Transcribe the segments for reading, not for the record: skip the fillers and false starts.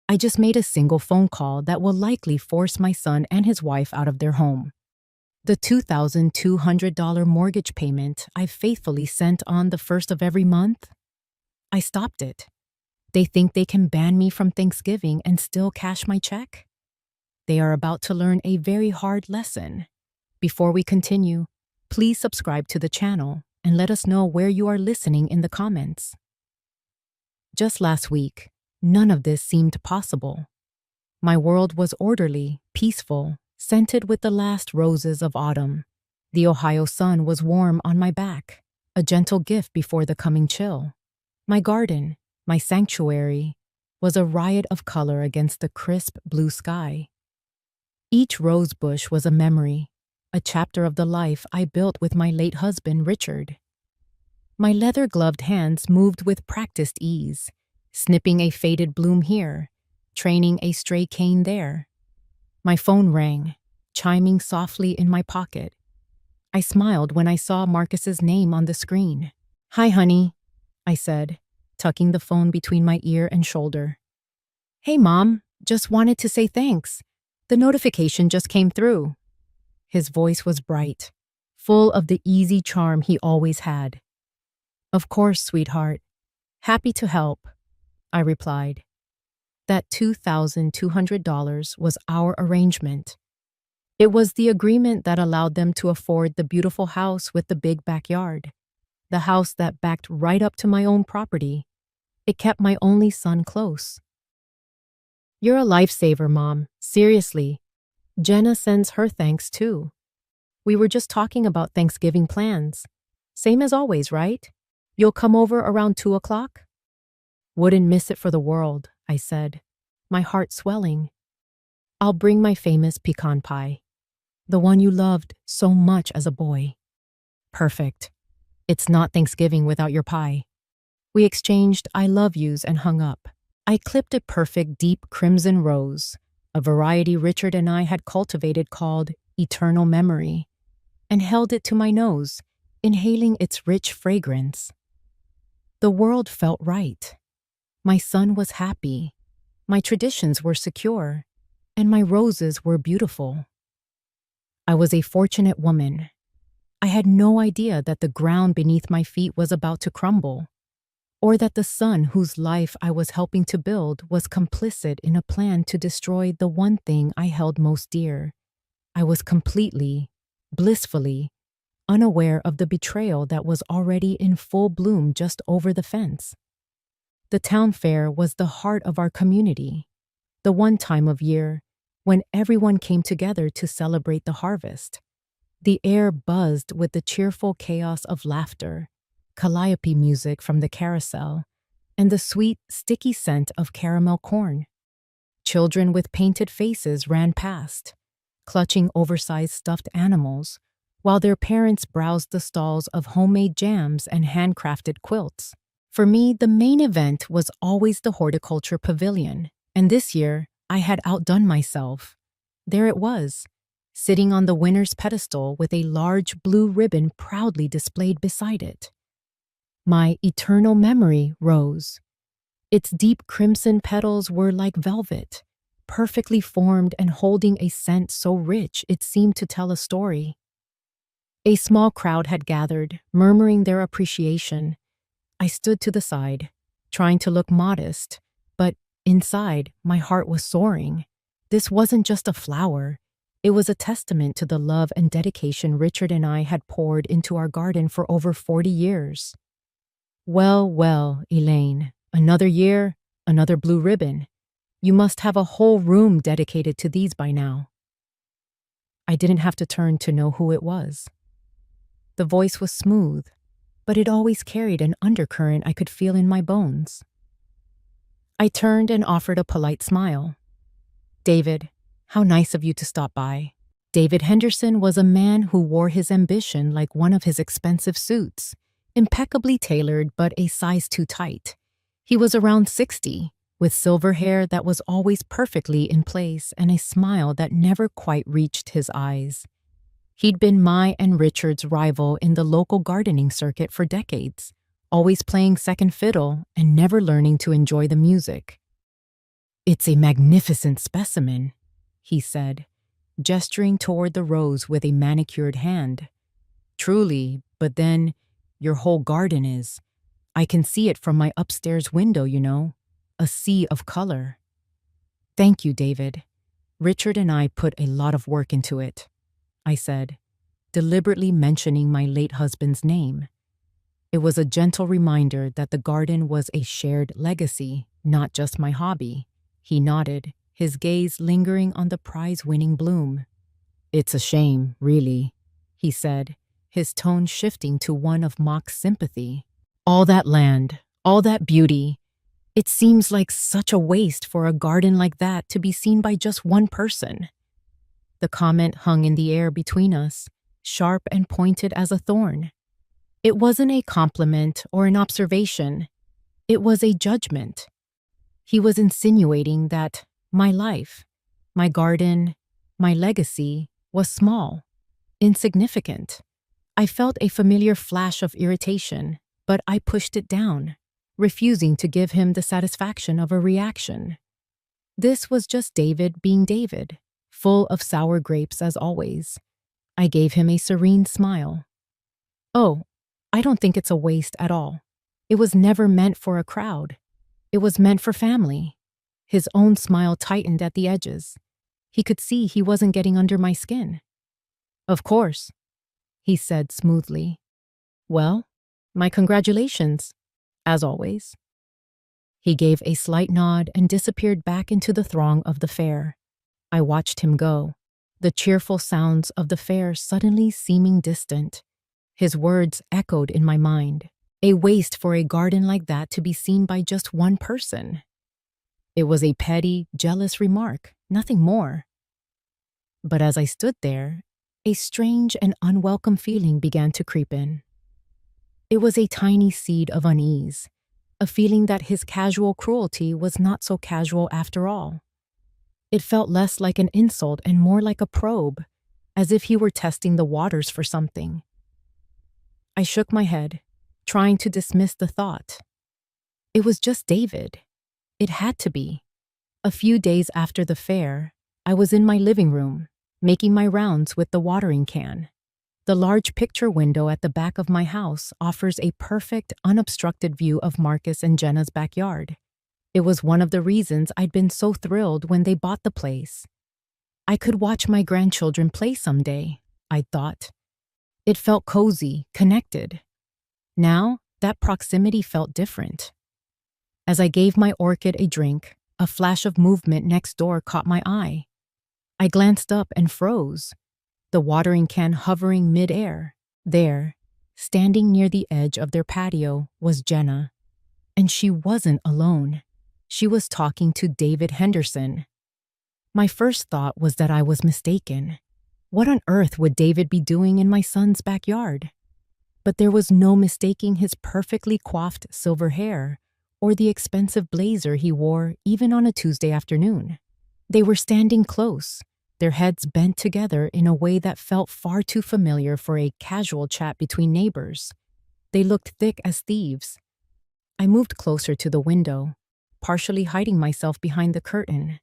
I just made a single phone call that will likely force my son and his wife out of their home. The $2,200 mortgage payment I faithfully sent on the first of every month? I stopped it. They think they can ban me from Thanksgiving and still cash my check? They are about to learn a very hard lesson. Before we continue, please subscribe to the channel and let us know where you are listening in the comments. Just last week, none of this seemed possible. My world was orderly, peaceful, scented with the last roses of autumn. The Ohio sun was warm on my back, a gentle gift before the coming chill. My garden, my sanctuary, was a riot of color against the crisp blue sky. Each rose bush was a memory, a chapter of the life I built with my late husband, Richard. My leather-gloved hands moved with practiced ease, snipping a faded bloom here, training a stray cane there. My phone rang, chiming softly in my pocket. I smiled when I saw Marcus's name on the screen. "Hi, honey," I said, tucking the phone between my ear and shoulder. "Hey, Mom, just wanted to say thanks. The notification just came through." His voice was bright, full of the easy charm he always had. "Of course, sweetheart. Happy to help," I replied. That $2,200 was our arrangement. It was the agreement that allowed them to afford the beautiful house with the big backyard, the house that backed right up to my own property. It kept my only son close. "You're a lifesaver, Mom. Seriously. Jenna sends her thanks too. We were just talking about Thanksgiving plans. Same as always, right? You'll come over around 2 o'clock? "Wouldn't miss it for the world," I said, my heart swelling. "I'll bring my famous pecan pie, the one you loved so much as a boy." "Perfect. It's not Thanksgiving without your pie." We exchanged I love yous and hung up. I clipped a perfect deep crimson rose, a variety Richard and I had cultivated called Eternal Memory, and held it to my nose, inhaling its rich fragrance. The world felt right. My son was happy, my traditions were secure, and my roses were beautiful. I was a fortunate woman. I had no idea that the ground beneath my feet was about to crumble, or that the son whose life I was helping to build was complicit in a plan to destroy the one thing I held most dear. I was completely, blissfully, unaware of the betrayal that was already in full bloom just over the fence. The town fair was the heart of our community, the one time of year when everyone came together to celebrate the harvest. The air buzzed with the cheerful chaos of laughter, calliope music from the carousel, and the sweet, sticky scent of caramel corn. Children with painted faces ran past, clutching oversized stuffed animals, while their parents browsed the stalls of homemade jams and handcrafted quilts. For me, the main event was always the horticulture pavilion, and this year, I had outdone myself. There it was, sitting on the winner's pedestal with a large blue ribbon proudly displayed beside it. My Eternal Memory rose. Its deep crimson petals were like velvet, perfectly formed and holding a scent so rich it seemed to tell a story. A small crowd had gathered, murmuring their appreciation. I stood to the side, trying to look modest, but inside, my heart was soaring. This wasn't just a flower. It was a testament to the love and dedication Richard and I had poured into our garden for over 40 years. "Well, well, Elaine, another year, another blue ribbon. You must have a whole room dedicated to these by now." I didn't have to turn to know who it was. The voice was smooth, but it always carried an undercurrent I could feel in my bones. I turned and offered a polite smile. "David, how nice of you to stop by." David Henderson was a man who wore his ambition like one of his expensive suits, impeccably tailored but a size too tight. He was around 60, with silver hair that was always perfectly in place and a smile that never quite reached his eyes. He'd been my and Richard's rival in the local gardening circuit for decades, always playing second fiddle and never learning to enjoy the music. "It's a magnificent specimen," he said, gesturing toward the rose with a manicured hand. "Truly, but then your whole garden is. I can see it from my upstairs window, you know. A sea of color." "Thank you, David. Richard and I put a lot of work into it," I said, deliberately mentioning my late husband's name. It was a gentle reminder that the garden was a shared legacy, not just my hobby. He nodded, his gaze lingering on the prize-winning bloom. "It's a shame, really," he said, his tone shifting to one of mock sympathy. "All that land, all that beauty. It seems like such a waste for a garden like that to be seen by just one person." The comment hung in the air between us, sharp and pointed as a thorn. It wasn't a compliment or an observation. It was a judgment. He was insinuating that my life, my garden, my legacy was small, insignificant. I felt a familiar flash of irritation, but I pushed it down, refusing to give him the satisfaction of a reaction. This was just David being David, full of sour grapes as always. I gave him a serene smile. "Oh, I don't think it's a waste at all. It was never meant for a crowd. It was meant for family." His own smile tightened at the edges. He could see he wasn't getting under my skin. "Of course," he said smoothly. "Well, my congratulations, as always." He gave a slight nod and disappeared back into the throng of the fair. I watched him go, the cheerful sounds of the fair suddenly seeming distant. His words echoed in my mind. A waste for a garden like that to be seen by just one person. It was a petty, jealous remark, nothing more. But as I stood there, a strange and unwelcome feeling began to creep in. It was a tiny seed of unease, a feeling that his casual cruelty was not so casual after all. It felt less like an insult and more like a probe, as if he were testing the waters for something. I shook my head, trying to dismiss the thought. It was just David. It had to be. A few days after the fair, I was in my living room, making my rounds with the watering can. The large picture window at the back of my house offers a perfect, unobstructed view of Marcus and Jenna's backyard. It was one of the reasons I'd been so thrilled when they bought the place. I could watch my grandchildren play someday, I thought. It felt cozy, connected. Now, that proximity felt different. As I gave my orchid a drink, a flash of movement next door caught my eye. I glanced up and froze, the watering can hovering mid-air. There, standing near the edge of their patio, was Jenna. And she wasn't alone. She was talking to David Henderson. My first thought was that I was mistaken. What on earth would David be doing in my son's backyard? But there was no mistaking his perfectly coiffed silver hair or the expensive blazer he wore even on a Tuesday afternoon. They were standing close, their heads bent together in a way that felt far too familiar for a casual chat between neighbors. They looked thick as thieves. I moved closer to the window, partially hiding myself behind the curtain.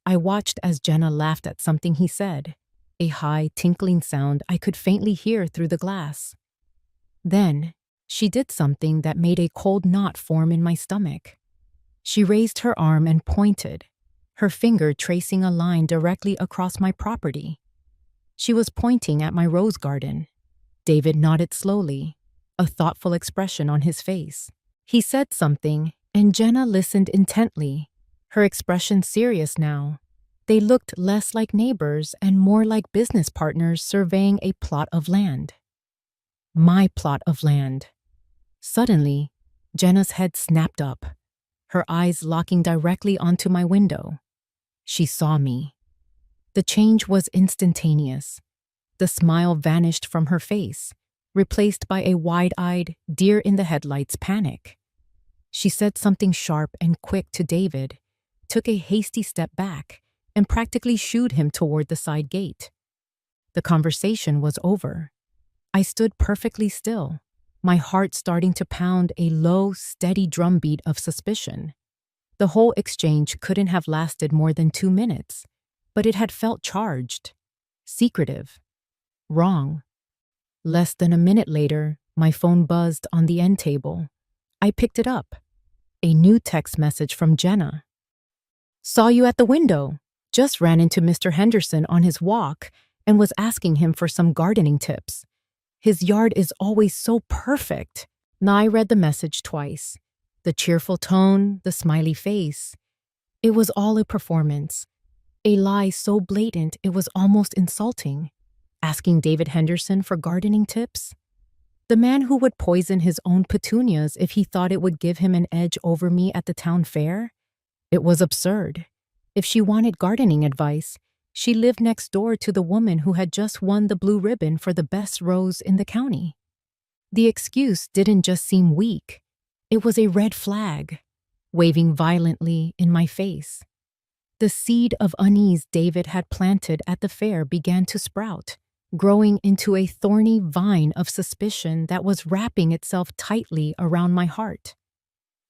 I watched as Jenna laughed at something he said, a high, tinkling sound I could faintly hear through the glass. Then, she did something that made a cold knot form in my stomach. She raised her arm and pointed, her finger tracing a line directly across my property. She was pointing at my rose garden. David nodded slowly, a thoughtful expression on his face. He said something, and Jenna listened intently, her expression serious now. They looked less like neighbors and more like business partners surveying a plot of land. My plot of land. Suddenly, Jenna's head snapped up, her eyes locking directly onto my window. She saw me. The change was instantaneous. The smile vanished from her face, replaced by a wide-eyed, deer-in-the-headlights panic. She said something sharp and quick to David, took a hasty step back, and practically shooed him toward the side gate. The conversation was over. I stood perfectly still, my heart starting to pound a low, steady drumbeat of suspicion. The whole exchange couldn't have lasted more than 2 minutes, but it had felt charged, secretive, wrong. Less than a minute later, my phone buzzed on the end table. I picked it up. A new text message from Jenna. Saw you at the window. Just ran into Mr. Henderson on his walk and was asking him for some gardening tips. His yard is always so perfect. Nye read the message twice. The cheerful tone, the smiley face. It was all a performance. A lie so blatant it was almost insulting. Asking David Henderson for gardening tips? The man who would poison his own petunias if he thought it would give him an edge over me at the town fair? It was absurd. If she wanted gardening advice, she lived next door to the woman who had just won the blue ribbon for the best rose in the county. The excuse didn't just seem weak. It was a red flag, waving violently in my face. The seed of unease David had planted at the fair began to sprout, growing into a thorny vine of suspicion that was wrapping itself tightly around my heart.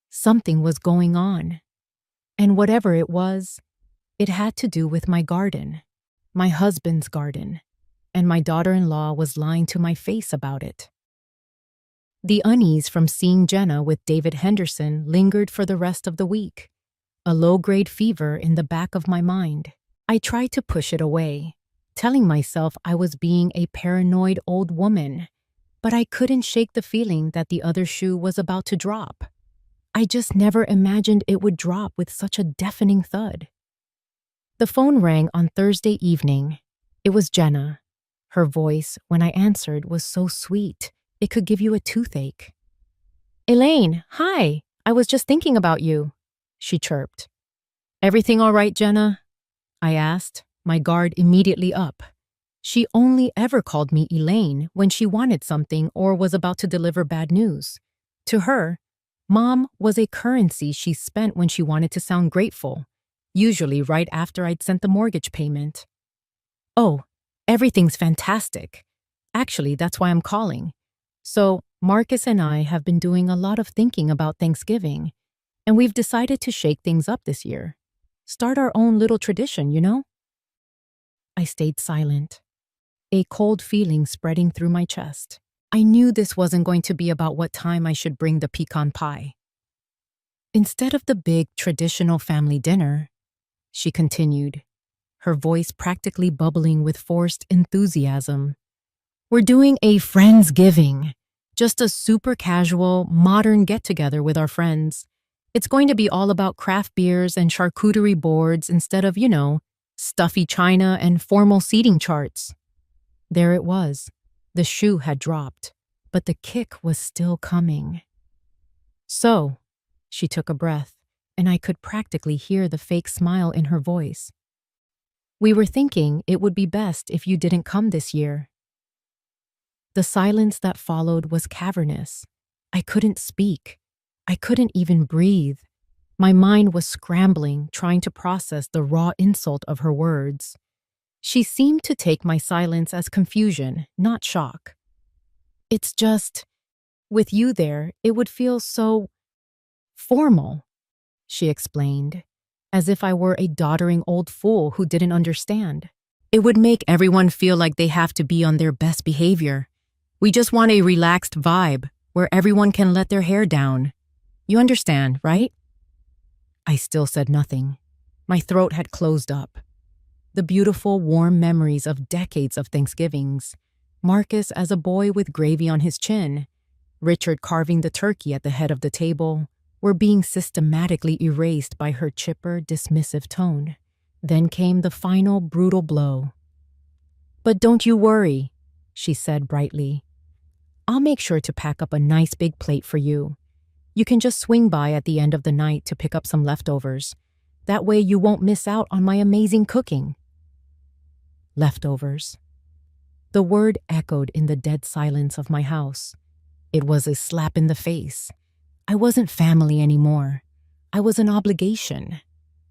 Something was going on, and whatever it was, it had to do with my garden, my husband's garden, and my daughter-in-law was lying to my face about it. The unease from seeing Jenna with David Henderson lingered for the rest of the week, a low-grade fever in the back of my mind. I tried to push it away, telling myself I was being a paranoid old woman, but I couldn't shake the feeling that the other shoe was about to drop. I just never imagined it would drop with such a deafening thud. The phone rang on Thursday evening. It was Jenna. Her voice, when I answered, was so sweet, it could give you a toothache. "Elaine, hi, I was just thinking about you," she chirped. "Everything all right, Jenna?" I asked, my guard immediately up. She only ever called me Elaine when she wanted something or was about to deliver bad news. To her, Mom was a currency she spent when she wanted to sound grateful, usually right after I'd sent the mortgage payment. "Oh, everything's fantastic. Actually, that's why I'm calling. So, Marcus and I have been doing a lot of thinking about Thanksgiving, and we've decided to shake things up this year. Start our own little tradition, you know?" I stayed silent, a cold feeling spreading through my chest. I knew this wasn't going to be about what time I should bring the pecan pie. "Instead of the big, traditional family dinner," she continued, her voice practically bubbling with forced enthusiasm, "we're doing a Friendsgiving, just a super casual, modern get-together with our friends. It's going to be all about craft beers and charcuterie boards instead of, stuffy china and formal seating charts." There it was. The shoe had dropped, but the kick was still coming. "So," she took a breath, and I could practically hear the fake smile in her voice. "We were thinking it would be best if you didn't come this year." The silence that followed was cavernous. I couldn't speak. I couldn't even breathe. My mind was scrambling, trying to process the raw insult of her words. She seemed to take my silence as confusion, not shock. "It's just, with you there, it would feel so formal," she explained, as if I were a doddering old fool who didn't understand. "It would make everyone feel like they have to be on their best behavior. We just want a relaxed vibe where everyone can let their hair down. You understand, right?" I still said nothing. My throat had closed up. The beautiful, warm memories of decades of Thanksgivings, Marcus as a boy with gravy on his chin, Richard carving the turkey at the head of the table, were being systematically erased by her chipper, dismissive tone. Then came the final brutal blow. "But don't you worry," she said brightly. "I'll make sure to pack up a nice big plate for you. You can just swing by at the end of the night to pick up some leftovers. That way you won't miss out on my amazing cooking." Leftovers. The word echoed in the dead silence of my house. It was a slap in the face. I wasn't family anymore. I was an obligation,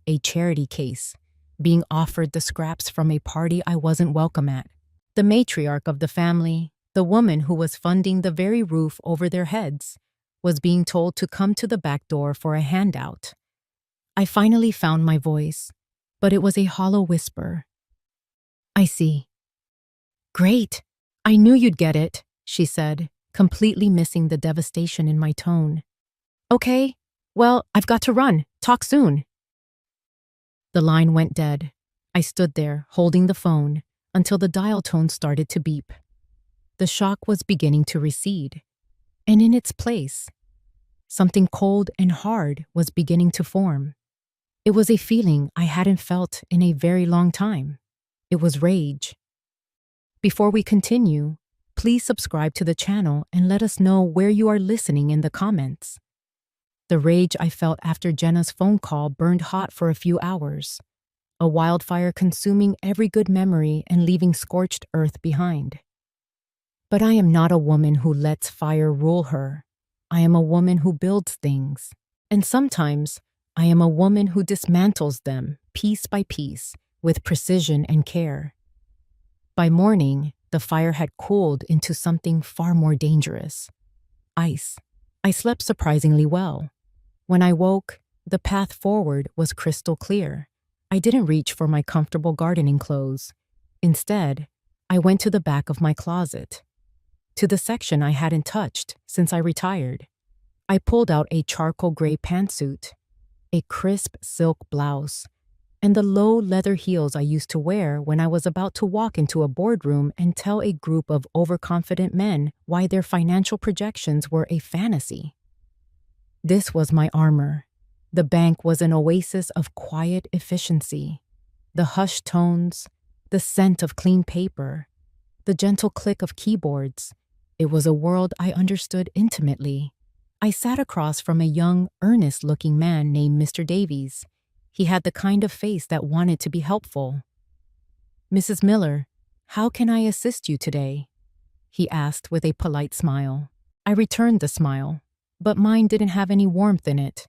a charity case, being offered the scraps from a party I wasn't welcome at. The matriarch of the family, the woman who was funding the very roof over their heads, was being told to come to the back door for a handout. I finally found my voice, but it was a hollow whisper. I see. Great. I knew you'd get it, she said, completely missing the devastation in my tone. Okay, well, I've got to run. Talk soon. The line went dead. I stood there, holding the phone, until the dial tone started to beep. The shock was beginning to recede, and in its place, something cold and hard was beginning to form. It was a feeling I hadn't felt in a very long time. It was rage. Before we continue, please subscribe to the channel and let us know where you are listening in the comments. The rage I felt after Jenna's phone call burned hot for a few hours, a wildfire consuming every good memory and leaving scorched earth behind. But I am not a woman who lets fire rule her. I am a woman who builds things, and sometimes I am a woman who dismantles them piece by piece with precision and care. By morning, the fire had cooled into something far more dangerous: ice. I slept surprisingly well. When I woke, the path forward was crystal clear. I didn't reach for my comfortable gardening clothes. Instead, I went to the back of my closet, to the section I hadn't touched since I retired. I pulled out a charcoal gray pantsuit, a crisp silk blouse, and the low leather heels I used to wear when I was about to walk into a boardroom and tell a group of overconfident men why their financial projections were a fantasy. This was my armor. The bank was an oasis of quiet efficiency. The hushed tones, the scent of clean paper, the gentle click of keyboards. It was a world I understood intimately. I sat across from a young, earnest-looking man named Mr. Davies. He had the kind of face that wanted to be helpful. "Mrs. Miller, how can I assist you today?" he asked with a polite smile. I returned the smile, but mine didn't have any warmth in it.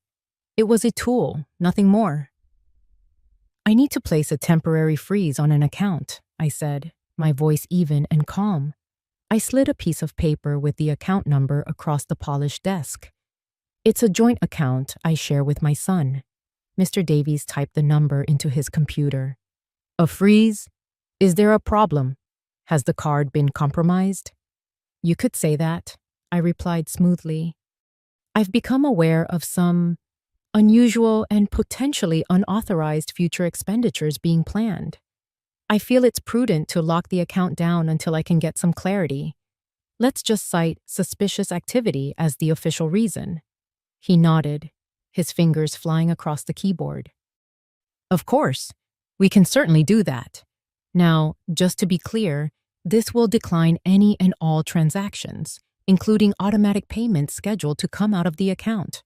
It was a tool, nothing more. "I need to place a temporary freeze on an account," I said, my voice even and calm. I slid a piece of paper with the account number across the polished desk. "It's a joint account I share with my son." Mr. Davies typed the number into his computer. "A freeze? Is there a problem? Has the card been compromised?" "You could say that," I replied smoothly. "I've become aware of some unusual and potentially unauthorized future expenditures being planned. I feel it's prudent to lock the account down until I can get some clarity. Let's just cite suspicious activity as the official reason." He nodded, his fingers flying across the keyboard. "Of course, we can certainly do that. Now, just to be clear, this will decline any and all transactions, including automatic payments scheduled to come out of the account."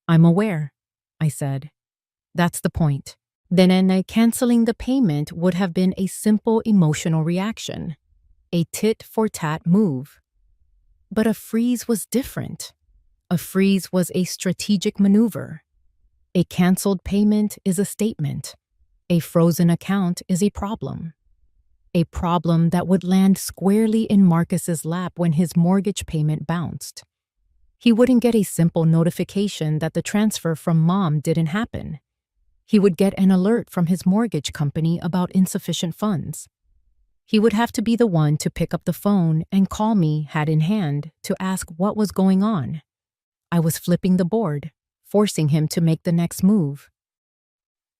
"I'm aware," I said. "That's the point. Then canceling the payment would have been a simple emotional reaction, a tit-for-tat move. But a freeze was different. A freeze was a strategic maneuver. A canceled payment is a statement. A frozen account is a problem. A problem that would land squarely in Marcus's lap when his mortgage payment bounced. He wouldn't get a simple notification that the transfer from Mom didn't happen. He would get an alert from his mortgage company about insufficient funds. He would have to be the one to pick up the phone and call me hat in hand to ask what was going on. I was flipping the board, forcing him to make the next move.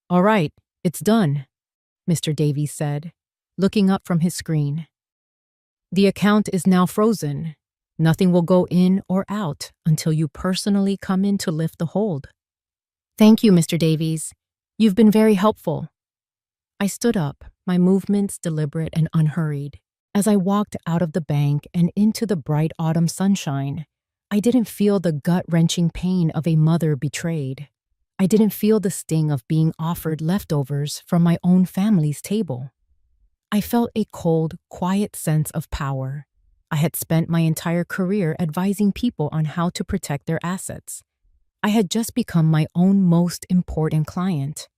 "All right, it's done," Mr. Davies said, looking up from his screen. "The account is now frozen. Nothing will go in or out until you personally come in to lift the hold." "Thank you, Mr. Davies. You've been very helpful." I stood up, my movements deliberate and unhurried. As I walked out of the bank and into the bright autumn sunshine, I didn't feel the gut-wrenching pain of a mother betrayed. I didn't feel the sting of being offered leftovers from my own family's table. I felt a cold, quiet sense of power. I had spent my entire career advising people on how to protect their assets. I had just become my own most important client.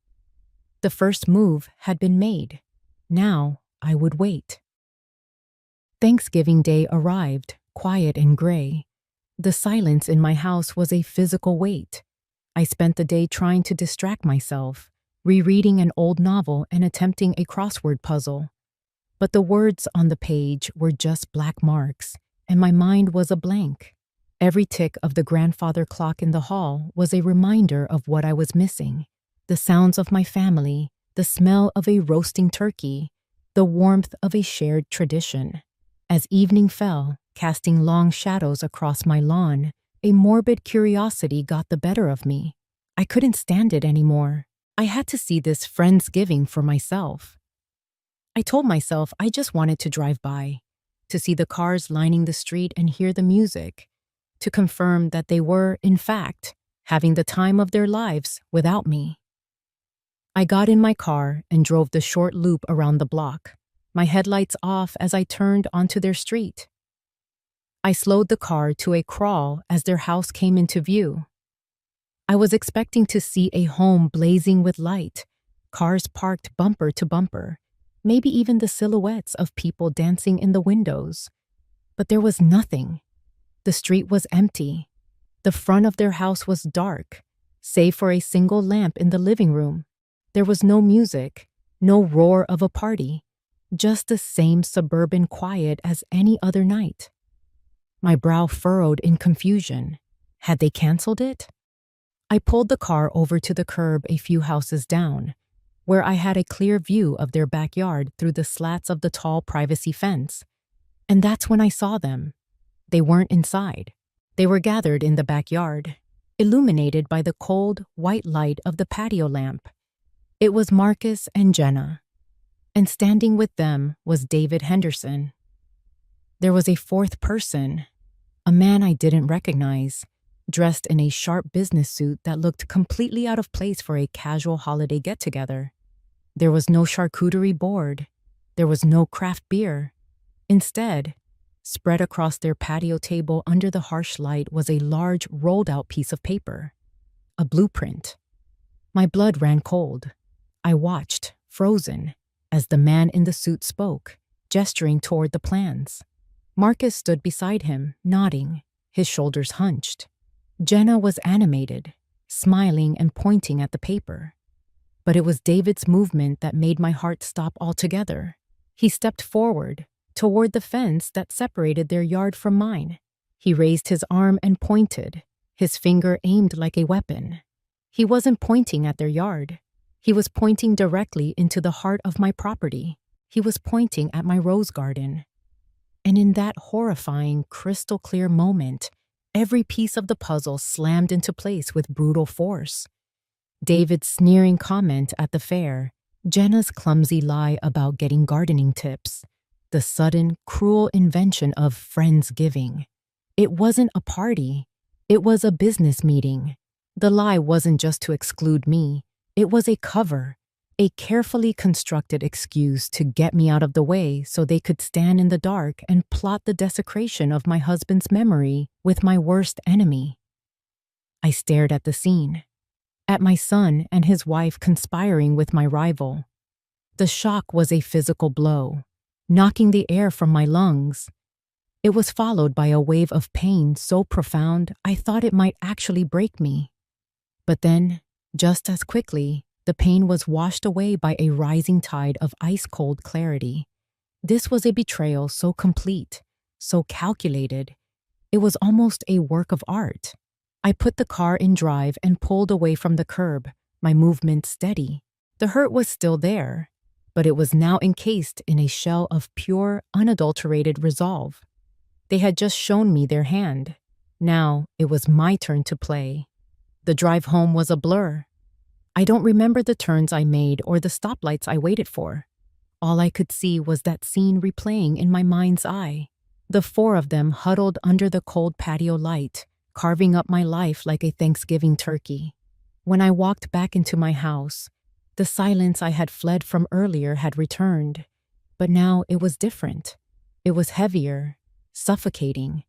The first move had been made. Now I would wait. Thanksgiving Day arrived, quiet and gray. The silence in my house was a physical weight. I spent the day trying to distract myself, rereading an old novel and attempting a crossword puzzle. But the words on the page were just black marks, and my mind was a blank. Every tick of the grandfather clock in the hall was a reminder of what I was missing: the sounds of my family, the smell of a roasting turkey, the warmth of a shared tradition. As evening fell, casting long shadows across my lawn, a morbid curiosity got the better of me. I couldn't stand it anymore. I had to see this Friendsgiving for myself. I told myself I just wanted to drive by, to see the cars lining the street and hear the music, to confirm that they were, in fact, having the time of their lives without me. I got in my car and drove the short loop around the block, my headlights off as I turned onto their street. I slowed the car to a crawl as their house came into view. I was expecting to see a home blazing with light, cars parked bumper to bumper, maybe even the silhouettes of people dancing in the windows. But there was nothing. The street was empty. The front of their house was dark, save for a single lamp in the living room. There was no music, no roar of a party, just the same suburban quiet as any other night. My brow furrowed in confusion. Had they canceled it? I pulled the car over to the curb a few houses down, where I had a clear view of their backyard through the slats of the tall privacy fence. And that's when I saw them. They weren't inside. They were gathered in the backyard, illuminated by the cold, white light of the patio lamp. It was Marcus and Jenna, and standing with them was David Henderson. There was a fourth person, a man I didn't recognize, dressed in a sharp business suit that looked completely out of place for a casual holiday get-together. There was no charcuterie board. There was no craft beer. Instead, spread across their patio table under the harsh light was a large, rolled-out piece of paper, a blueprint. My blood ran cold. I watched, frozen, as the man in the suit spoke, gesturing toward the plans. Marcus stood beside him, nodding, his shoulders hunched. Jenna was animated, smiling and pointing at the paper. But it was David's movement that made my heart stop altogether. He stepped forward, toward the fence that separated their yard from mine. He raised his arm and pointed, his finger aimed like a weapon. He wasn't pointing at their yard. He was pointing directly into the heart of my property. He was pointing at my rose garden. And in that horrifying, crystal-clear moment, every piece of the puzzle slammed into place with brutal force. David's sneering comment at the fair, Jenna's clumsy lie about getting gardening tips, the sudden, cruel invention of Friendsgiving. It wasn't a party. It was a business meeting. The lie wasn't just to exclude me. It was a cover, a carefully constructed excuse to get me out of the way so they could stand in the dark and plot the desecration of my husband's memory with my worst enemy. I stared at the scene, at my son and his wife conspiring with my rival. The shock was a physical blow, knocking the air from my lungs. It was followed by a wave of pain so profound I thought it might actually break me. But then, just as quickly, the pain was washed away by a rising tide of ice-cold clarity. This was a betrayal so complete, so calculated. It was almost a work of art. I put the car in drive and pulled away from the curb, my movement steady. The hurt was still there, but it was now encased in a shell of pure, unadulterated resolve. They had just shown me their hand. Now it was my turn to play. The drive home was a blur. I don't remember the turns I made or the stoplights I waited for. All I could see was that scene replaying in my mind's eye. The four of them huddled under the cold patio light, carving up my life like a Thanksgiving turkey. When I walked back into my house, the silence I had fled from earlier had returned. But now it was different. It was heavier, suffocating.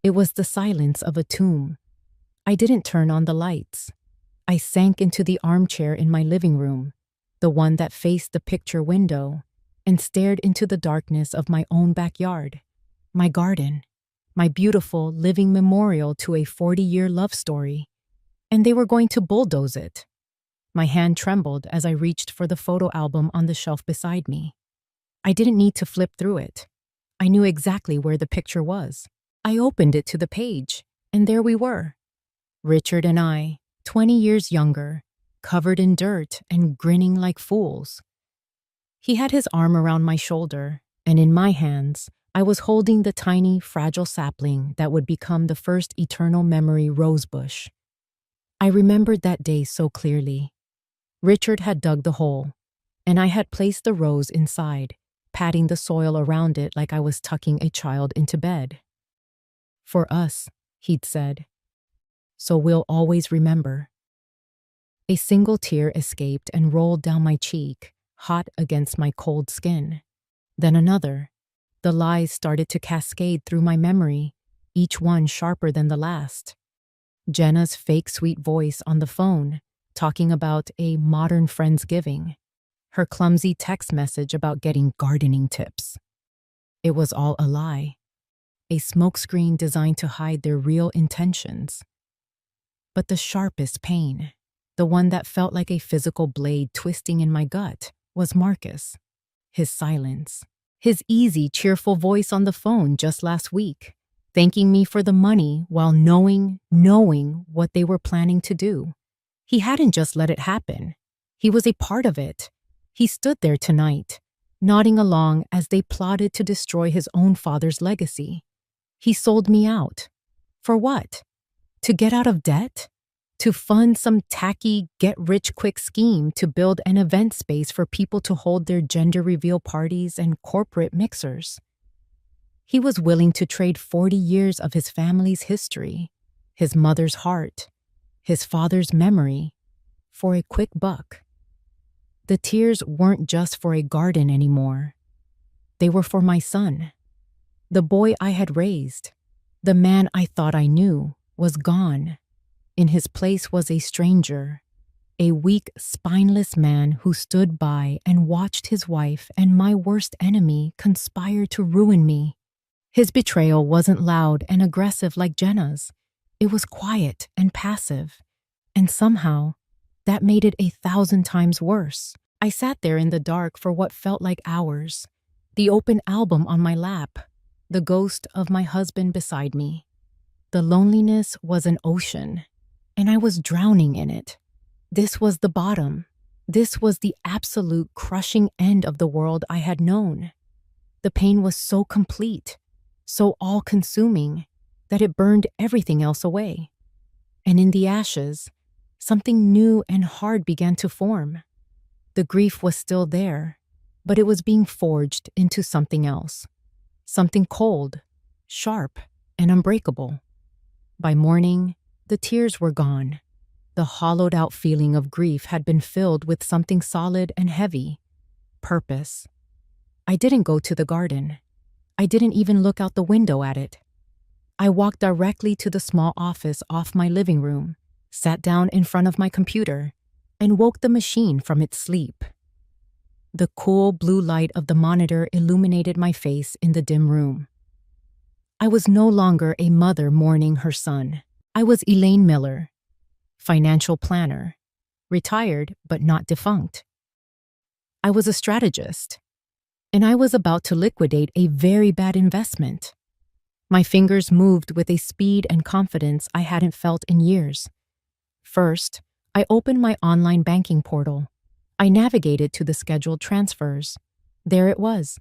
It was the silence of a tomb. I didn't turn on the lights. I sank into the armchair in my living room, the one that faced the picture window, and stared into the darkness of my own backyard, my garden, my beautiful living memorial to a 40-year love story. and they were going to bulldoze it. My hand trembled as I reached for the photo album on the shelf beside me. I didn't need to flip through it. I knew exactly where the picture was. I opened it to the page, and there we were. Richard and I, 20 years younger, covered in dirt and grinning like fools. He had his arm around my shoulder, and in my hands, I was holding the tiny, fragile sapling that would become the first eternal memory rosebush. I remembered that day so clearly. Richard had dug the hole, and I had placed the rose inside, patting the soil around it like I was tucking a child into bed. "For us," he'd said. "So we'll always remember." A single tear escaped and rolled down my cheek, hot against my cold skin. Then another. The lies started to cascade through my memory, each one sharper than the last. Jenna's fake sweet voice on the phone, talking about a modern Friendsgiving. Her clumsy text message about getting gardening tips. It was all a lie. A smokescreen designed to hide their real intentions. But the sharpest pain, the one that felt like a physical blade twisting in my gut, was Marcus. His silence. His easy, cheerful voice on the phone just last week, thanking me for the money while knowing what they were planning to do. He hadn't just let it happen. He was a part of it. He stood there tonight, nodding along as they plotted to destroy his own father's legacy. He sold me out. For what? To get out of debt? To fund some tacky get-rich-quick scheme to build an event space for people to hold their gender reveal parties and corporate mixers. He was willing to trade 40 years of his family's history, his mother's heart, his father's memory, for a quick buck. The tears weren't just for a garden anymore. They were for my son. The boy I had raised, the man I thought I knew, was gone. In his place was a stranger, a weak, spineless man who stood by and watched his wife and my worst enemy conspire to ruin me. His betrayal wasn't loud and aggressive like Jenna's. It was quiet and passive, and somehow, that made it 1,000 times worse. I sat there in the dark for what felt like hours, the open album on my lap, the ghost of my husband beside me. The loneliness was an ocean, and I was drowning in it. This was the bottom. This was the absolute crushing end of the world I had known. The pain was so complete, so all-consuming, that it burned everything else away. And in the ashes, something new and hard began to form. The grief was still there, but it was being forged into something else. Something cold, sharp, and unbreakable. By morning, the tears were gone. The hollowed-out feeling of grief had been filled with something solid and heavy. Purpose. I didn't go to the garden. I didn't even look out the window at it. I walked directly to the small office off my living room, sat down in front of my computer, and woke the machine from its sleep. The cool blue light of the monitor illuminated my face in the dim room. I was no longer a mother mourning her son. I was Elaine Miller, financial planner, retired but not defunct. I was a strategist, and I was about to liquidate a very bad investment. My fingers moved with a speed and confidence I hadn't felt in years. First, I opened my online banking portal. I navigated to the scheduled transfers. There it was.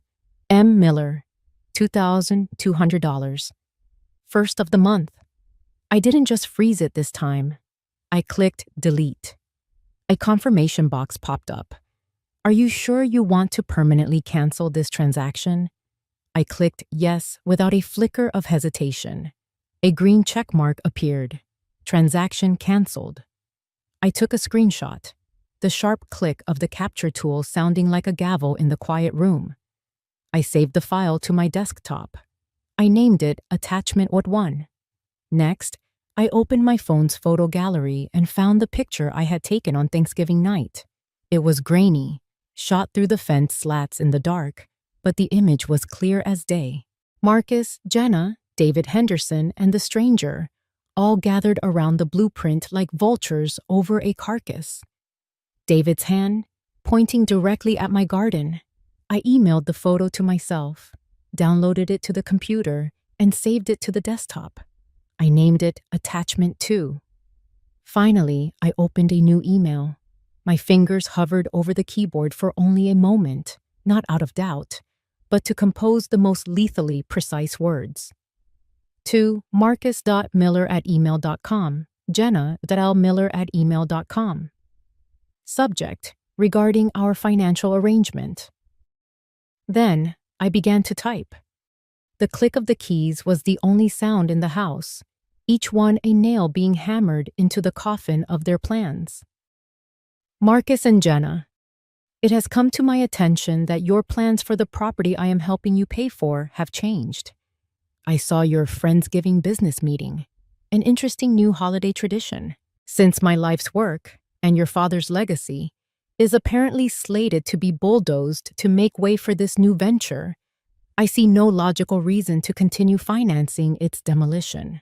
M. Miller, $2,200. First of the month. I didn't just freeze it this time. I clicked delete. A confirmation box popped up. Are you sure you want to permanently cancel this transaction? I clicked yes without a flicker of hesitation. A green check mark appeared. Transaction canceled. I took a screenshot, the sharp click of the capture tool sounding like a gavel in the quiet room. I saved the file to my desktop. I named it Attachment 1. Next, I opened my phone's photo gallery and found the picture I had taken on Thanksgiving night. It was grainy, shot through the fence slats in the dark, but the image was clear as day. Marcus, Jenna, David Henderson, and the stranger, all gathered around the blueprint like vultures over a carcass. David's hand, pointing directly at my garden. I emailed the photo to myself, downloaded it to the computer, and saved it to the desktop. I named it Attachment 2. Finally, I opened a new email. My fingers hovered over the keyboard for only a moment, not out of doubt, but to compose the most lethally precise words. To marcus.miller@email.com, jenna.lmiller@email.com. Subject: regarding our financial arrangement. Then, I began to type. The click of the keys was the only sound in the house, each one a nail being hammered into the coffin of their plans. Marcus and Jenna, it has come to my attention that your plans for the property I am helping you pay for have changed. I saw your Friendsgiving business meeting, an interesting new holiday tradition, since my life's work and your father's legacy is apparently slated to be bulldozed to make way for this new venture. I see no logical reason to continue financing its demolition.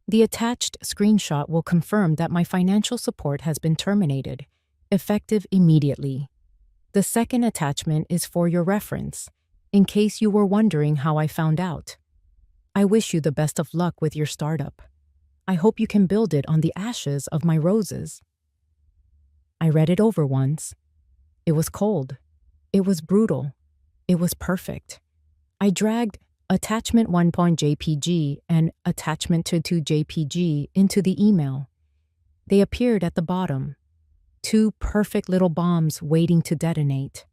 The attached screenshot will confirm that my financial support has been terminated, effective immediately. The second attachment is for your reference, in case you were wondering how I found out. I wish you the best of luck with your startup. I hope you can build it on the ashes of my roses. I read it over once. It was cold. It was brutal. It was perfect. I dragged attachment 1.jpg and attachment 2.jpg into the email. They appeared at the bottom. Two perfect little bombs waiting to detonate.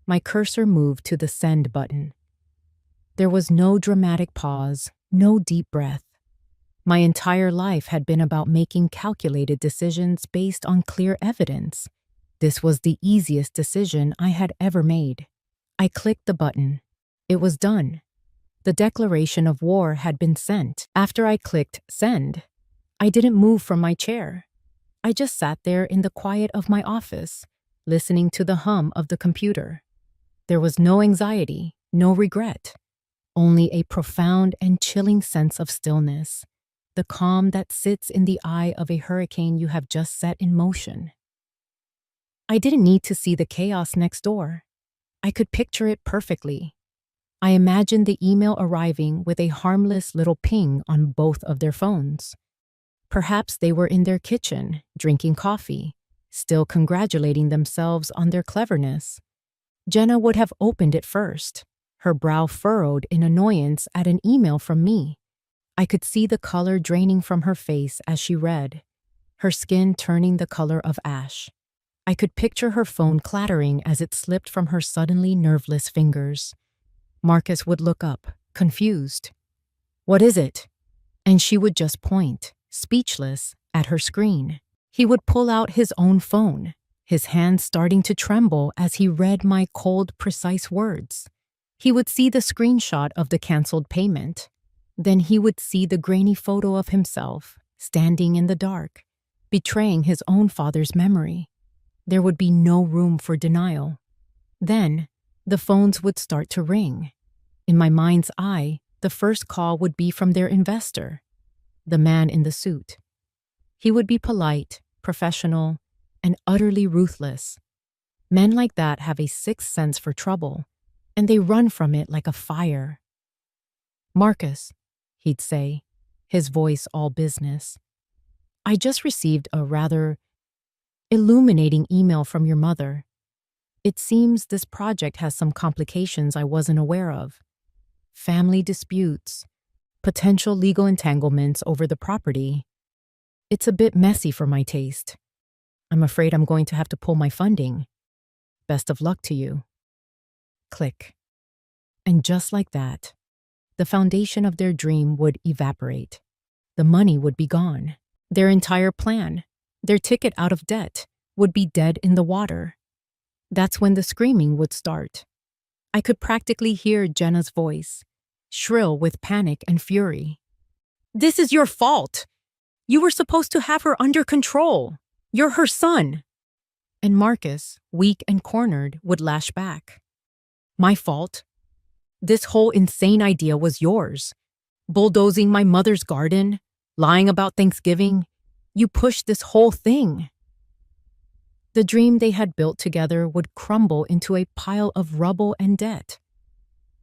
My cursor moved to the send button. There was no dramatic pause, no deep breath. My entire life had been about making calculated decisions based on clear evidence. This was the easiest decision I had ever made. I clicked the button. It was done. The declaration of war had been sent. After I clicked send, I didn't move from my chair. I just sat there in the quiet of my office, listening to the hum of the computer. There was no anxiety, no regret, only a profound and chilling sense of stillness, the calm that sits in the eye of a hurricane you have just set in motion. I didn't need to see the chaos next door. I could picture it perfectly. I imagined the email arriving with a harmless little ping on both of their phones. Perhaps they were in their kitchen, drinking coffee, still congratulating themselves on their cleverness. Jenna would have opened it first, her brow furrowed in annoyance at an email from me. I could see the color draining from her face as she read, her skin turning the color of ash. I could picture her phone clattering as it slipped from her suddenly nerveless fingers. Marcus would look up, confused. "What is it?" And she would just point, speechless, at her screen. He would pull out his own phone, his hands starting to tremble as he read my cold, precise words. He would see the screenshot of the canceled payment. Then he would see the grainy photo of himself, standing in the dark, betraying his own father's memory. There would be no room for denial. Then, the phones would start to ring. In my mind's eye, the first call would be from their investor, the man in the suit. He would be polite, professional, and utterly ruthless. Men like that have a sixth sense for trouble, and they run from it like a fire. "Marcus," he'd say, his voice all business, "I just received a rather illuminating email from your mother. It seems this project has some complications I wasn't aware of. Family disputes, potential legal entanglements over the property. It's a bit messy for my taste. I'm afraid I'm going to have to pull my funding. Best of luck to you." Click. And just like that, the foundation of their dream would evaporate. The money would be gone. Their entire plan, their ticket out of debt, would be dead in the water. That's when the screaming would start. I could practically hear Jenna's voice, shrill with panic and fury. "This is your fault! You were supposed to have her under control. You're her son." And Marcus, weak and cornered, would lash back. "My fault? This whole insane idea was yours. Bulldozing my mother's garden, Lying about Thanksgiving? You pushed this whole thing. The dream they had built together would crumble into a pile of rubble and debt.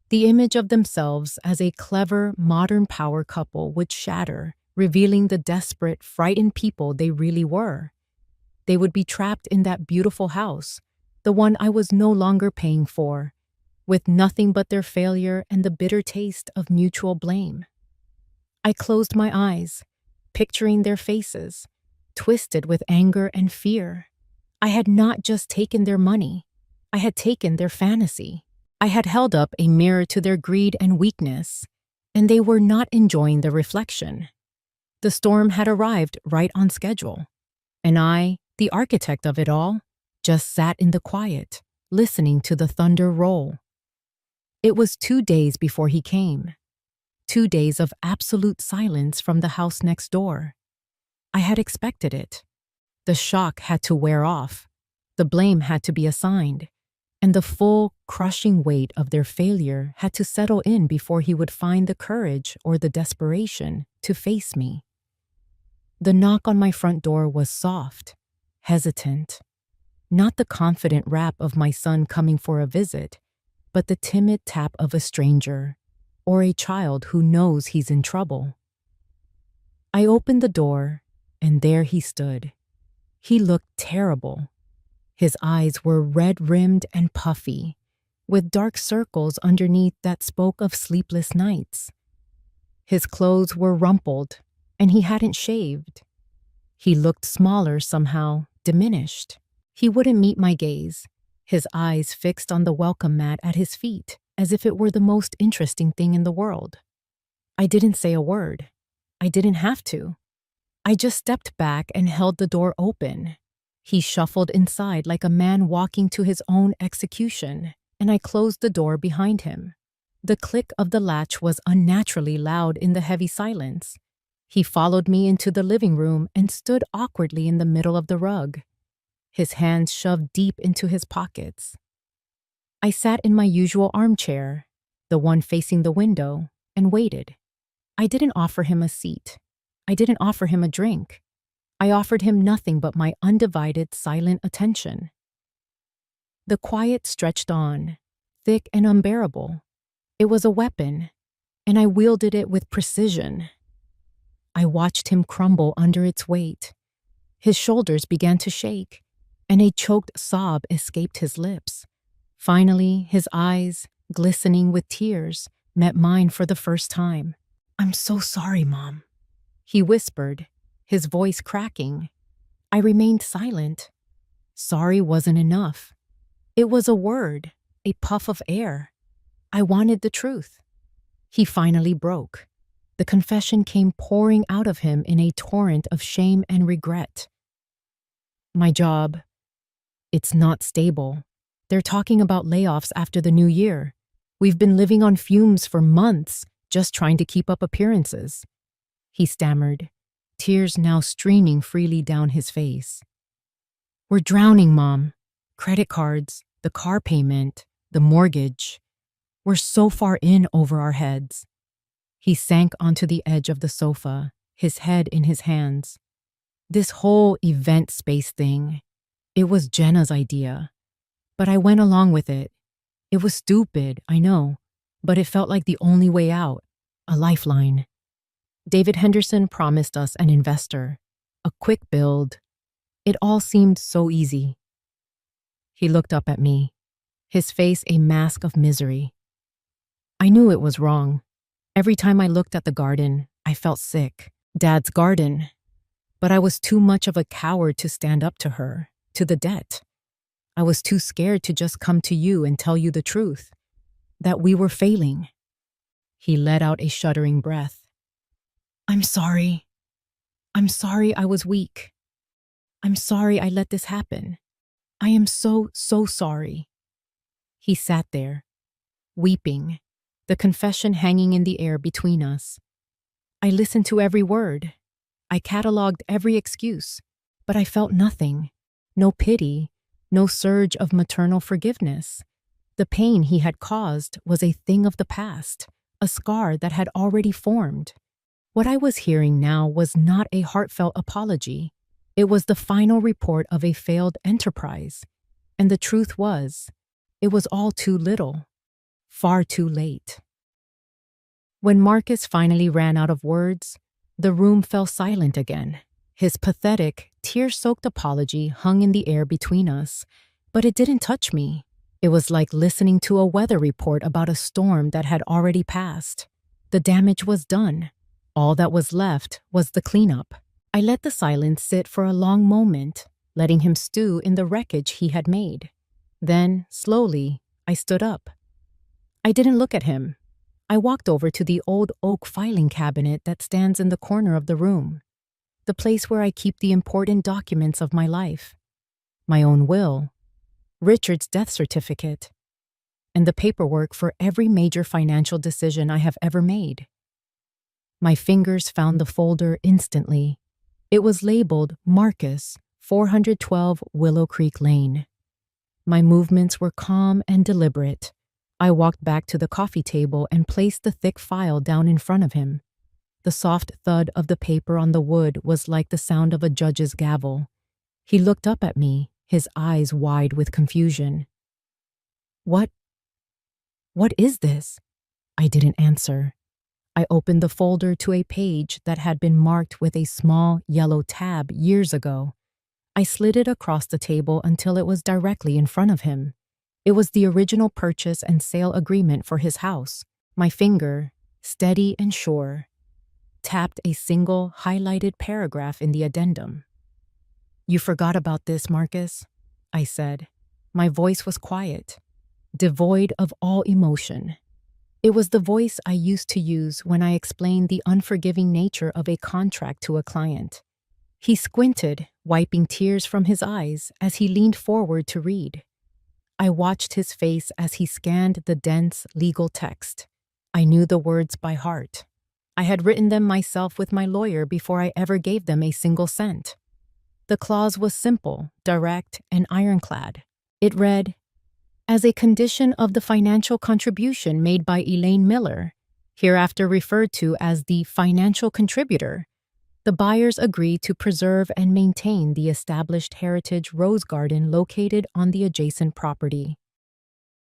The image of themselves as a clever, modern power couple would shatter, revealing the desperate, frightened people they really were. They would be trapped in that beautiful house, the one I was no longer paying for, with nothing but their failure and the bitter taste of mutual blame. I closed my eyes, picturing their faces, twisted with anger and fear. I had not just taken their money, I had taken their fantasy. I had held up a mirror to their greed and weakness, and they were not enjoying the reflection. The storm had arrived right on schedule, and I, the architect of it all, just sat in the quiet, listening to the thunder roll. It was 2 days before he came. 2 days of absolute silence from the house next door. I had expected it. The shock had to wear off. The blame had to be assigned. And the full, crushing weight of their failure had to settle in before he would find the courage or the desperation to face me. The knock on my front door was soft, hesitant. Not the confident rap of my son coming for a visit, but the timid tap of a stranger, or a child who knows he's in trouble. I opened the door, and there he stood. He looked terrible. His eyes were red-rimmed and puffy, with dark circles underneath that spoke of sleepless nights. His clothes were rumpled, and he hadn't shaved. He looked smaller somehow, diminished. He wouldn't meet my gaze, his eyes fixed on the welcome mat at his feet, as if it were the most interesting thing in the world. I didn't say a word. I didn't have to. I just stepped back and held the door open. He shuffled inside like a man walking to his own execution, and I closed the door behind him. The click of the latch was unnaturally loud in the heavy silence. He followed me into the living room and stood awkwardly in the middle of the rug, his hands shoved deep into his pockets. I sat in my usual armchair, the one facing the window, and waited. I didn't offer him a seat. I didn't offer him a drink. I offered him nothing but my undivided, silent attention. The quiet stretched on, thick and unbearable. It was a weapon, and I wielded it with precision. I watched him crumble under its weight. His shoulders began to shake, and a choked sob escaped his lips. Finally, his eyes, glistening with tears, met mine for the first time. "I'm so sorry, Mom," he whispered, his voice cracking. I remained silent. Sorry wasn't enough. It was a word, a puff of air. I wanted the truth. He finally broke. The confession came pouring out of him in a torrent of shame and regret. "My job, it's not stable. They're talking about layoffs after the new year. We've been living on fumes for months, just trying to keep up appearances," he stammered, tears now streaming freely down his face. "We're drowning, Mom. Credit cards, the car payment, the mortgage. We're so far in over our heads." He sank onto the edge of the sofa, his head in his hands. "This whole event space thing, it was Jenna's idea. But I went along with it. It was stupid, I know, but it felt like the only way out, a lifeline. David Henderson promised us an investor, a quick build. It all seemed so easy." He looked up at me, his face a mask of misery. I knew it was wrong. Every time I looked at the garden, I felt sick. Dad's garden. But I was too much of a coward to stand up to her, to the debt. I was too scared to just come to you and tell you the truth, that we were failing. He let out a shuddering breath. "I'm sorry. I'm sorry I was weak. I'm sorry I let this happen. I am so, so sorry." He sat there, weeping, the confession hanging in the air between us. I listened to every word. I cataloged every excuse, but I felt nothing. No pity, no surge of maternal forgiveness. The pain he had caused was a thing of the past, a scar that had already formed. What I was hearing now was not a heartfelt apology. It was the final report of a failed enterprise. And the truth was, it was all too little, far too late. When Marcus finally ran out of words, the room fell silent again. His pathetic, tear-soaked apology hung in the air between us, but it didn't touch me. It was like listening to a weather report about a storm that had already passed. The damage was done. All that was left was the cleanup. I let the silence sit for a long moment, letting him stew in the wreckage he had made. Then, slowly, I stood up. I didn't look at him. I walked over to the old oak filing cabinet that stands in the corner of the room, the place where I keep the important documents of my life. My own will, Richard's death certificate, and the paperwork for every major financial decision I have ever made. My fingers found the folder instantly. It was labeled Marcus, 412 Willow Creek Lane. My movements were calm and deliberate. I walked back to the coffee table and placed the thick file down in front of him. The soft thud of the paper on the wood was like the sound of a judge's gavel. He looked up at me, his eyes wide with confusion. What is this?" I didn't answer. I opened the folder to a page that had been marked with a small yellow tab years ago. I slid it across the table until it was directly in front of him. It was the original purchase and sale agreement for his house. My finger, steady and sure, tapped a single highlighted paragraph in the addendum. "You forgot about this, Marcus," I said. My voice was quiet, devoid of all emotion. It was the voice I used to use when I explained the unforgiving nature of a contract to a client. He squinted, wiping tears from his eyes as he leaned forward to read. I watched his face as he scanned the dense legal text. I knew the words by heart. I had written them myself with my lawyer before I ever gave them a single cent. The clause was simple, direct, and ironclad. It read, "As a condition of the financial contribution made by Elaine Miller, hereafter referred to as the financial contributor, the buyers agree to preserve and maintain the established heritage rose garden located on the adjacent property.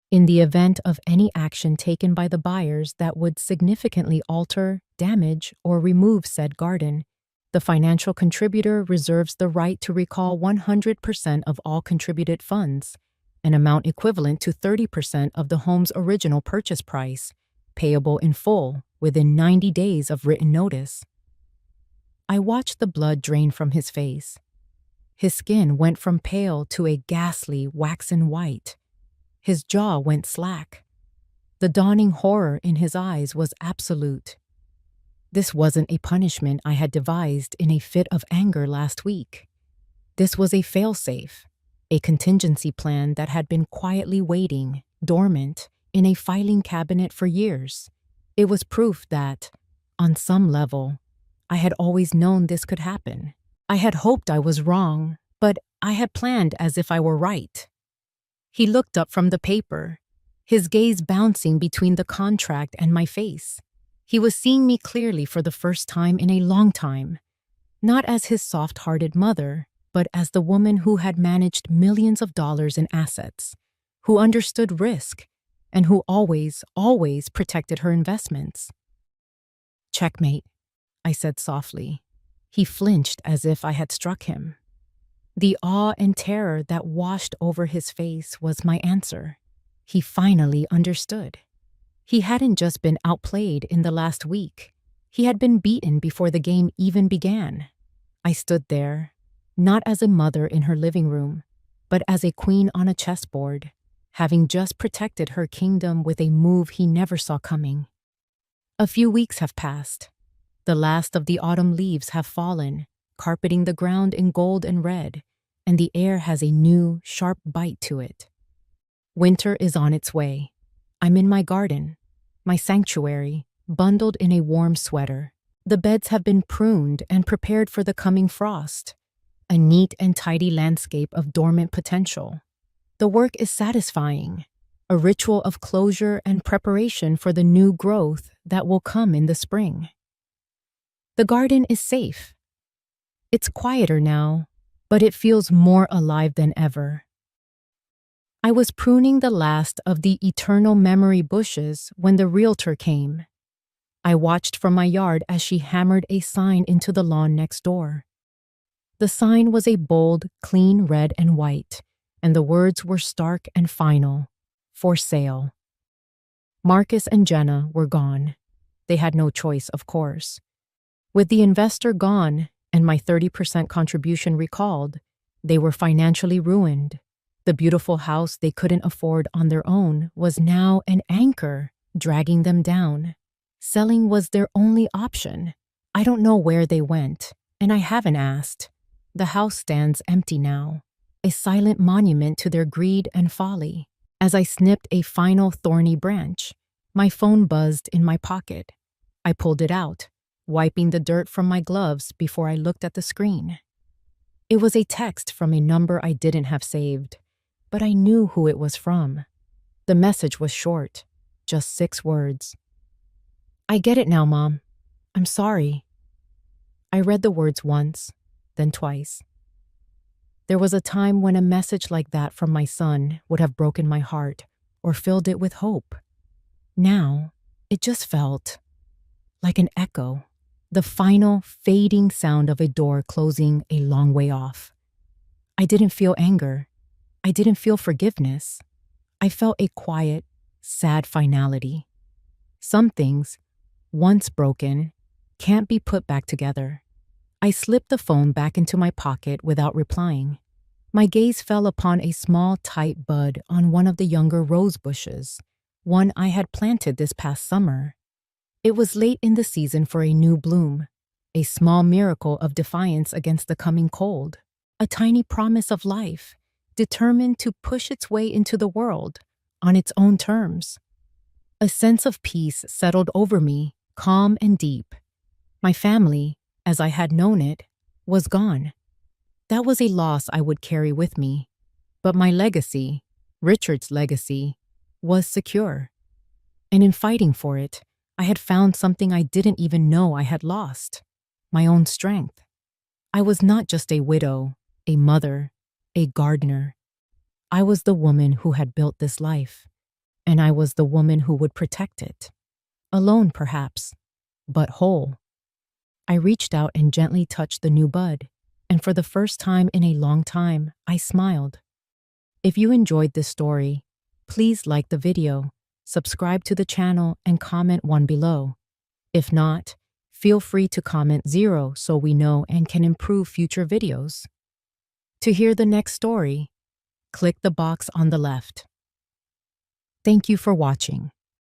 In the event of any action taken by the buyers that would significantly alter, damage, or remove said garden, the financial contributor reserves the right to recall 100% of all contributed funds, an amount equivalent to 30% of the home's original purchase price, payable in full within 90 days of written notice." I watched the blood drain from his face. His skin went from pale to a ghastly waxen white. His jaw went slack. The dawning horror in his eyes was absolute. This wasn't a punishment I had devised in a fit of anger last week. This was a failsafe, a contingency plan that had been quietly waiting, dormant, in a filing cabinet for years. It was proof that, on some level, I had always known this could happen. I had hoped I was wrong, but I had planned as if I were right. He looked up from the paper, his gaze bouncing between the contract and my face. He was seeing me clearly for the first time in a long time, not as his soft-hearted mother, but as the woman who had managed millions of dollars in assets, who understood risk, and who always protected her investments. "Checkmate," I said softly. He flinched as if I had struck him. The awe and terror that washed over his face was my answer. He finally understood. He hadn't just been outplayed in the last week. He had been beaten before the game even began. I stood there, not as a mother in her living room, but as a queen on a chessboard, having just protected her kingdom with a move he never saw coming. A few weeks have passed. The last of the autumn leaves have fallen, carpeting the ground in gold and red, and the air has a new, sharp bite to it. Winter is on its way. I'm in my garden, my sanctuary, bundled in a warm sweater. The beds have been pruned and prepared for the coming frost, a neat and tidy landscape of dormant potential. The work is satisfying, a ritual of closure and preparation for the new growth that will come in the spring. The garden is safe. It's quieter now, but it feels more alive than ever. I was pruning the last of the eternal memory bushes when the realtor came. I watched from my yard as she hammered a sign into the lawn next door. The sign was a bold, clean red and white, and the words were stark and final: for sale. Marcus and Jenna were gone. They had no choice, of course. With the investor gone and my 30% contribution recalled, they were financially ruined. The beautiful house they couldn't afford on their own was now an anchor dragging them down. Selling was their only option. I don't know where they went, and I haven't asked. The house stands empty now, a silent monument to their greed and folly. As I snipped a final thorny branch, my phone buzzed in my pocket. I pulled it out, wiping the dirt from my gloves before I looked at the screen. It was a text from a number I didn't have saved, but I knew who it was from. The message was short, just 6 words. "I get it now, Mom. I'm sorry." I read the words once, then twice. There was a time when a message like that from my son would have broken my heart or filled it with hope. Now, it just felt like an echo, the final fading sound of a door closing a long way off. I didn't feel anger. I didn't feel forgiveness. I felt a quiet, sad finality. Some things, once broken, can't be put back together. I slipped the phone back into my pocket without replying. My gaze fell upon a small, tight bud on one of the younger rose bushes, one I had planted this past summer. It was late in the season for a new bloom, a small miracle of defiance against the coming cold, a tiny promise of life, determined to push its way into the world on its own terms. A sense of peace settled over me, calm and deep. My family, as I had known it, was gone. That was a loss I would carry with me. But my legacy, Richard's legacy, was secure. And in fighting for it, I had found something I didn't even know I had lost: my own strength. I was not just a widow, a mother, a gardener. I was the woman who had built this life, and I was the woman who would protect it. Alone, perhaps, but whole. I reached out and gently touched the new bud, and for the first time in a long time, I smiled. If you enjoyed this story, please like the video, subscribe to the channel, and comment 1 below. If not, feel free to comment 0 so we know and can improve future videos. To hear the next story, click the box on the left. Thank you for watching.